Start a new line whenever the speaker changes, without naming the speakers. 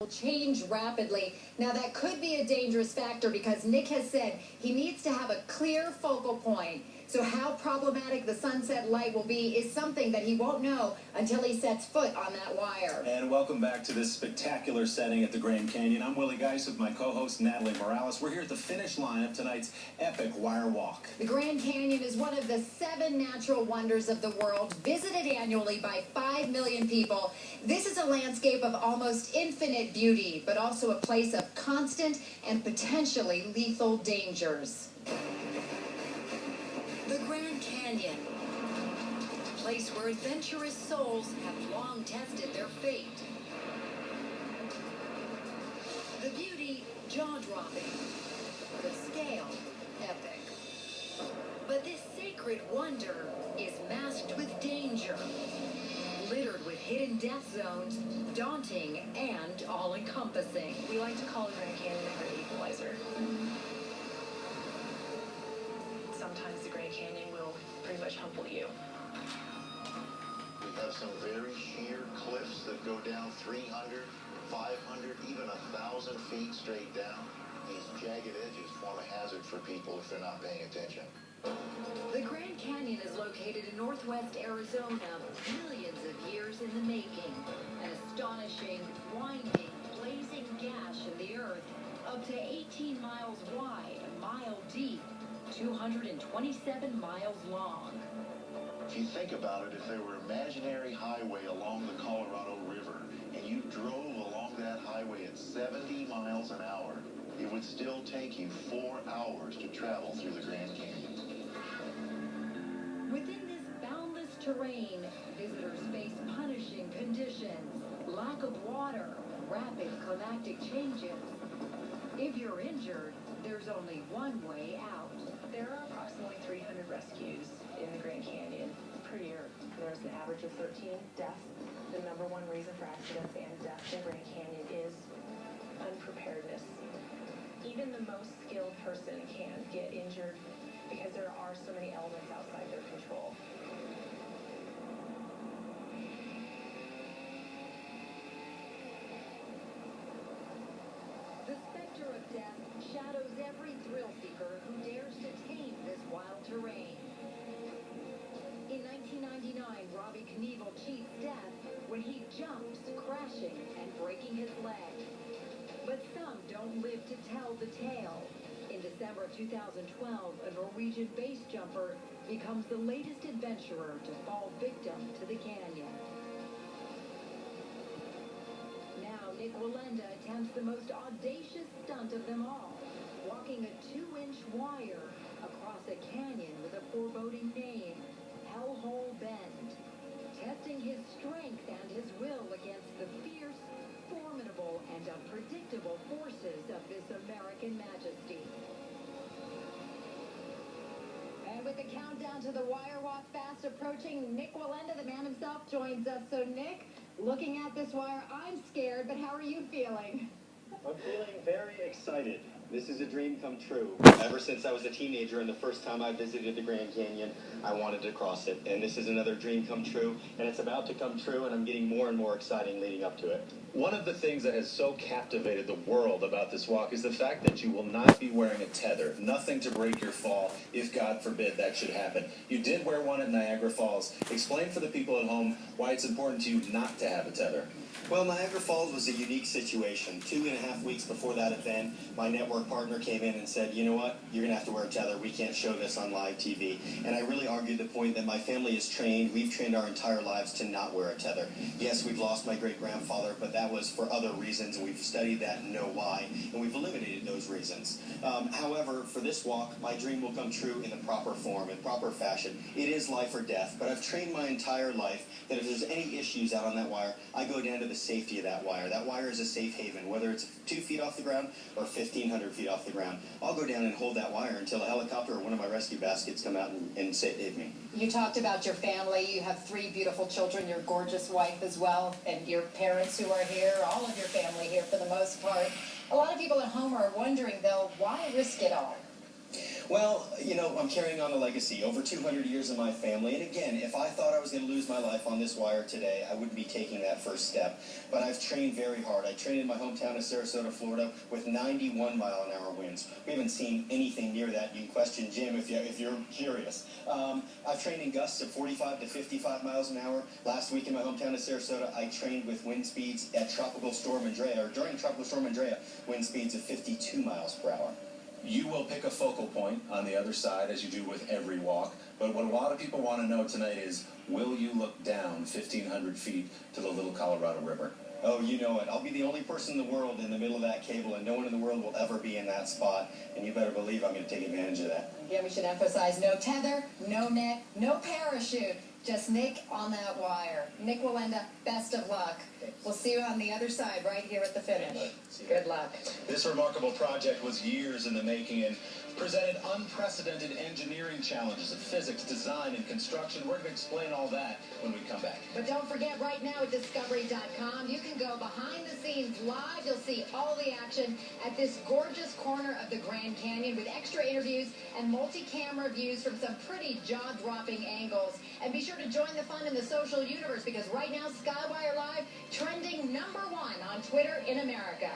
change rapidly. Now that could be a dangerous factor because Nick has said he needs to have a clear focal point. So how problematic the sunset light will be is something that he won't know until he sets foot on that wire.
And welcome back to this spectacular setting at the Grand Canyon. I'm Willie Geist with my co-host Natalie Morales. We're here at the finish line of tonight's epic wire walk.
The Grand Canyon is one of the 7 natural wonders of the world, visited annually by 5 million people. This is a landscape of almost infinite beauty, but also a place of constant and potentially lethal dangers. The Grand Canyon, a place where adventurous souls have long tested their fate. The beauty, jaw-dropping. The scale, epic. But this sacred wonder is masked with danger, littered with hidden death zones, daunting and all-encompassing.
We like to call the Grand Canyon a great equalizer. Sometimes the Grand Canyon will pretty much humble you.
We have some very sheer cliffs that go down 300, 500, even 1,000 feet straight down. These jagged edges form a hazard for people if they're not paying attention.
The Grand Canyon is located in northwest Arizona, millions of years in the making. An astonishing, winding, blazing gash in the earth, up to 18 miles wide, a mile deep, 227 miles long.
If you think about it, if there were an imaginary highway along the Colorado River and you drove along that highway at 70 miles an hour, it would still take you 4 hours to travel through the Grand Canyon.
Within this boundless terrain, visitors face punishing conditions, lack of water, rapid climatic changes. If you're injured, there's only one way out.
There are approximately 300 rescues in the Grand Canyon per year. There's an average of 13 deaths. The number one reason for accidents and deaths in Grand Canyon is unpreparedness. Even the most skilled person can get injured because there are so many elements outside their control.
The specter of death shadows every thrill seeker who dares to tame this wild terrain. In 1999, Robbie Knievel cheats death when he jumps, crashing and breaking his leg. But some don't live to tell the tale. In December of 2012, a Norwegian base jumper becomes the latest adventurer to fall victim to the canyon. Now, Nick Wallenda attempts the most audacious stunt of them all, walking a 2-inch wire across a canyon with a foreboding name, Hellhole Bend, testing his strength and his will against the fierce, formidable, and unpredictable forces of this American majesty. And with the countdown to the wire walk fast approaching, Nick Wallenda, the man himself, joins us. So, Nick, looking at this wire, I'm scared, but how are you feeling?
I'm feeling very excited. This is a dream come true. Ever since I was a teenager and the first time I visited the Grand Canyon, I wanted to cross it. And this is another dream come true, and it's about to come true, and I'm getting more and more exciting leading up to it.
One of the things that has so captivated the world about this walk is the fact that you will not be wearing a tether. Nothing to break your fall, if God forbid that should happen. You did wear one at Niagara Falls. Explain for the people at home why it's important to you not to have a tether.
Well, Niagara Falls was a unique situation. 2.5 weeks before that event, my network partner came in and said, you know what, you're going to have to wear a tether. We can't show this on live TV. And I really argued the point that my family is trained. We've trained our entire lives to not wear a tether. Yes, we've lost my great-grandfather, but that was for other reasons. We've studied that and know why, and we've eliminated those reasons. However, for this walk, my dream will come true in the proper form, in proper fashion. It is life or death, but I've trained my entire life that if there's any issues out on that wire, I go down to the safety of that wire. That wire is a safe haven, whether it's 2 feet off the ground or 1,500 feet off the ground. I'll go down and hold that wire until a helicopter or one of my rescue baskets come out and save me.
You talked about your family. You have 3 beautiful children, your gorgeous wife as well, and your parents who are here, all of your family here for the most part. A lot of people at home are wondering, though, why risk it all?
Well, you know, I'm carrying on a legacy. Over 200 years in my family. And again, if I thought I was going to lose my life on this wire today, I wouldn't be taking that first step. But I've trained very hard. I trained in my hometown of Sarasota, Florida, with 91-mile-an-hour winds. We haven't seen anything near that. You can question Jim if you're curious. I've trained in gusts of 45 to 55 miles an hour. Last week in my hometown of Sarasota, I trained with wind speeds at Tropical Storm Andrea, or during Tropical Storm Andrea, wind speeds of 52 miles per hour.
You will pick a focal point on the other side, as you do with every walk. But what a lot of people want to know tonight is, will you look down 1,500 feet to the Little Colorado River?
Oh, you know it. I'll be the only person in the world in the middle of that cable, and no one in the world will ever be in that spot. And you better believe I'm going to take advantage of that.
Yeah, we should emphasize no tether, no net, no parachute. Just Nick on that wire. Nick Wallenda, best of luck. We'll see you on the other side right here at the finish. Good luck.
This remarkable project was years in the making and presented unprecedented engineering challenges of physics, design, and construction. We're going to explain all that when we come back.
But don't forget, right now at Discovery.com, you can go behind the scenes live. You'll see all the action at this gorgeous corner of the Grand Canyon with extra interviews and multi-camera views from some pretty jaw-dropping angles. And be sure to join the fun in the social universe, because right now, Skywire Live trending #1 on Twitter in America.